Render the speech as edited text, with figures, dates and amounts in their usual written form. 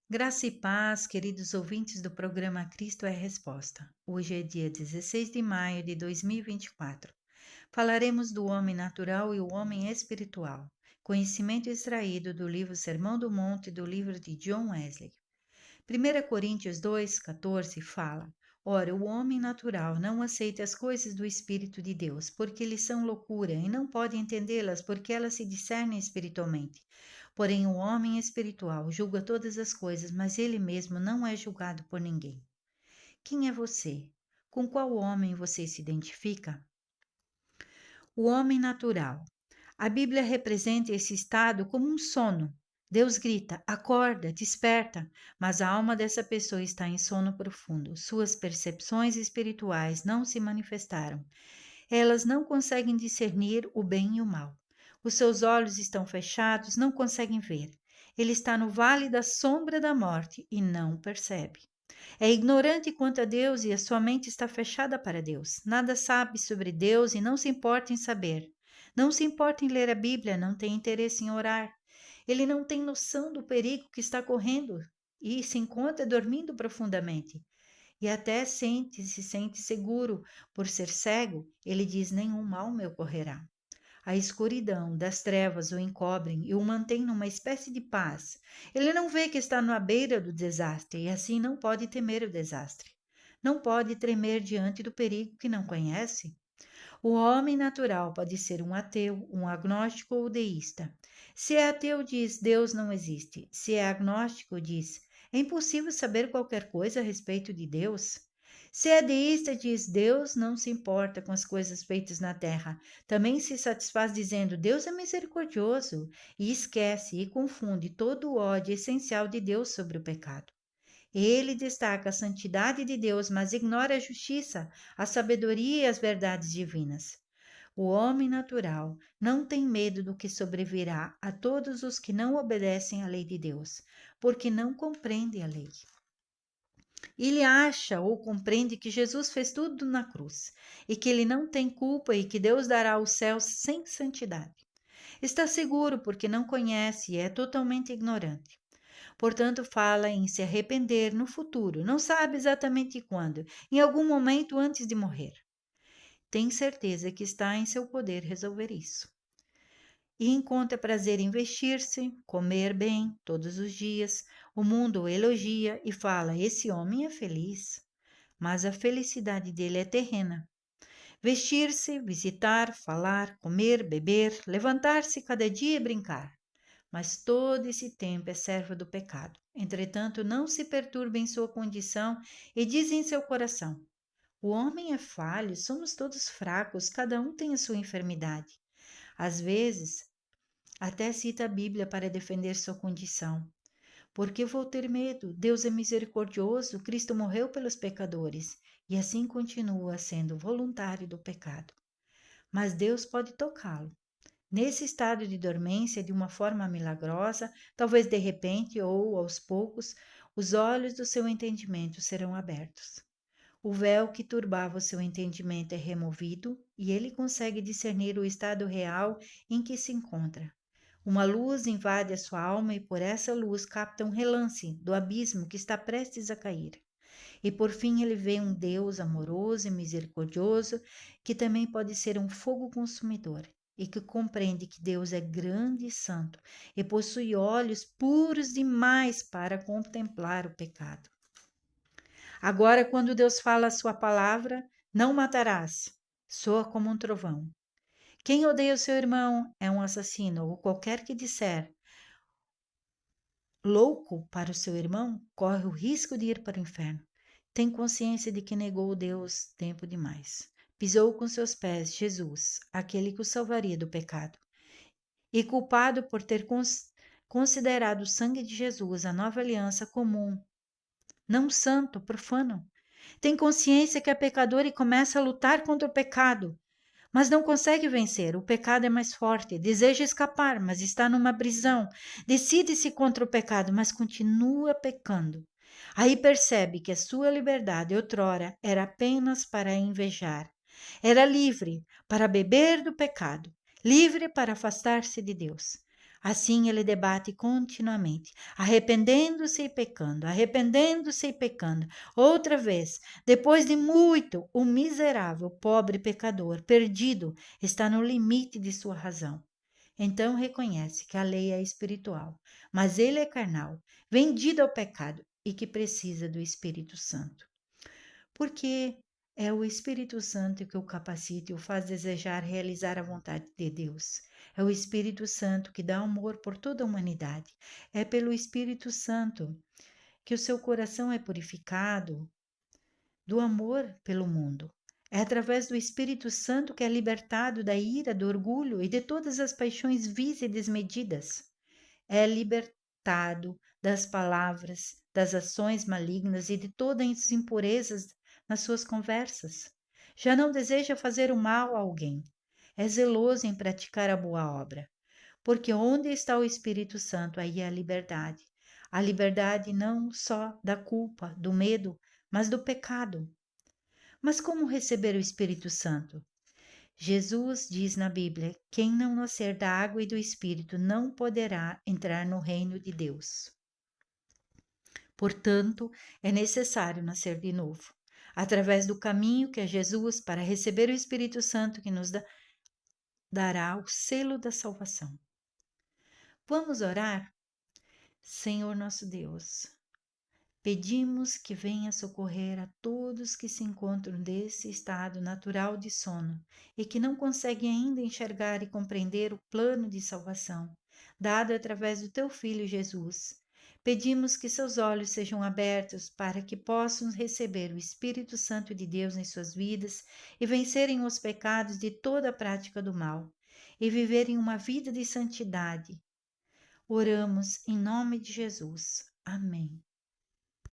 Graça e paz, queridos ouvintes do programa Cristo é Resposta. Hoje é dia 16 de maio de 2024. Falaremos do homem natural e o homem espiritual. Conhecimento extraído do livro Sermão do Monte do livro de John Wesley. 1 Coríntios 2,14 fala: Ora, o homem natural não aceita as coisas do Espírito de Deus, porque lhes são loucura, e não pode entendê-las, porque elas se discernem espiritualmente. Porém, o homem espiritual julga todas as coisas, mas ele mesmo não é julgado por ninguém. Quem é você? Com qual homem você se identifica? O homem natural. A Bíblia representa esse estado como um sono. Deus grita: acorda, desperta, mas a alma dessa pessoa está em sono profundo. Suas percepções espirituais não se manifestaram. Elas não conseguem discernir o bem e o mal. Os seus olhos estão fechados, não conseguem ver. Ele está no vale da sombra da morte e não percebe. É ignorante quanto a Deus e a sua mente está fechada para Deus. Nada sabe sobre Deus e não se importa em saber. Não se importa em ler a Bíblia, não tem interesse em orar. Ele não tem noção do perigo que está correndo e se encontra dormindo profundamente. E até se sente seguro por ser cego, ele diz: nenhum mal me ocorrerá. A escuridão das trevas o encobrem e o mantém numa espécie de paz. Ele não vê que está na beira do desastre e assim não pode temer o desastre. Não pode tremer diante do perigo que não conhece. O homem natural pode ser um ateu, um agnóstico ou deísta. Se é ateu, diz Deus não existe. Se é agnóstico, diz é impossível saber qualquer coisa a respeito de Deus. Se é deísta, diz Deus não se importa com as coisas feitas na terra. Também se satisfaz dizendo Deus é misericordioso e esquece e confunde todo o ódio essencial de Deus sobre o pecado. Ele destaca a santidade de Deus, mas ignora a justiça, a sabedoria e as verdades divinas. O homem natural não tem medo do que sobrevirá a todos os que não obedecem à lei de Deus, porque não compreendem a lei. Ele acha ou compreende que Jesus fez tudo na cruz e que ele não tem culpa e que Deus dará os céus sem santidade. Está seguro porque não conhece e é totalmente ignorante. Portanto, fala em se arrepender no futuro, não sabe exatamente quando, em algum momento antes de morrer. Tem certeza que está em seu poder resolver isso. E encontra prazer em vestir-se, comer bem todos os dias. O mundo o elogia e fala: esse homem é feliz. Mas a felicidade dele é terrena. Vestir-se, visitar, falar, comer, beber, levantar-se cada dia e brincar. Mas todo esse tempo é servo do pecado. Entretanto, não se perturbe em sua condição e diz em seu coração: o homem é falho, somos todos fracos, cada um tem a sua enfermidade. Às vezes, até cita a Bíblia para defender sua condição. Por que vou ter medo? Deus é misericordioso, Cristo morreu pelos pecadores e assim continua sendo voluntário do pecado. Mas Deus pode tocá-lo. Nesse estado de dormência, de uma forma milagrosa, talvez de repente ou aos poucos, os olhos do seu entendimento serão abertos. O véu que turbava o seu entendimento é removido e ele consegue discernir o estado real em que se encontra. Uma luz invade a sua alma e por essa luz capta um relance do abismo que está prestes a cair. E por fim ele vê um Deus amoroso e misericordioso que também pode ser um fogo consumidor e que compreende que Deus é grande e santo e possui olhos puros demais para contemplar o pecado. Agora, quando Deus fala a sua palavra, não matarás, soa como um trovão. Quem odeia o seu irmão é um assassino, ou qualquer que disser louco para o seu irmão corre o risco de ir para o inferno. Tem consciência de que negou Deus tempo demais. Pisou com seus pés Jesus, aquele que o salvaria do pecado. E culpado por ter considerado o sangue de Jesus a nova aliança comum, não santo, profano. Tem consciência que é pecador e começa a lutar contra o pecado, mas não consegue vencer. O pecado é mais forte, deseja escapar, mas está numa prisão. Decide-se contra o pecado, mas continua pecando. Aí percebe que a sua liberdade outrora era apenas para invejar. Era livre para beber do pecado, livre para afastar-se de Deus. Assim ele debate continuamente, arrependendo-se e pecando, arrependendo-se e pecando. Outra vez, depois de muito, o miserável, pobre pecador, perdido, está no limite de sua razão. Então reconhece que a lei é espiritual, mas ele é carnal, vendido ao pecado e que precisa do Espírito Santo. Porque é o Espírito Santo que o capacita e o faz desejar realizar a vontade de Deus. É o Espírito Santo que dá amor por toda a humanidade. É pelo Espírito Santo que o seu coração é purificado do amor pelo mundo. É através do Espírito Santo que é libertado da ira, do orgulho e de todas as paixões vis e desmedidas. É libertado das palavras, das ações malignas e de todas as impurezas nas suas conversas. Já não deseja fazer o mal a alguém. É zeloso em praticar a boa obra. Porque onde está o Espírito Santo, aí é a liberdade. A liberdade não só da culpa, do medo, mas do pecado. Mas como receber o Espírito Santo? Jesus diz na Bíblia: quem não nascer da água e do Espírito não poderá entrar no reino de Deus. Portanto, é necessário nascer de novo, através do caminho que é Jesus, para receber o Espírito Santo que nos dará o selo da salvação. Vamos orar? Senhor nosso Deus, pedimos que venha socorrer a todos que se encontram nesse estado natural de sono e que não conseguem ainda enxergar e compreender o plano de salvação, dado através do teu Filho Jesus. Pedimos que seus olhos sejam abertos para que possam receber o Espírito Santo de Deus em suas vidas e vencerem os pecados de toda a prática do mal e viverem uma vida de santidade. Oramos em nome de Jesus. Amém.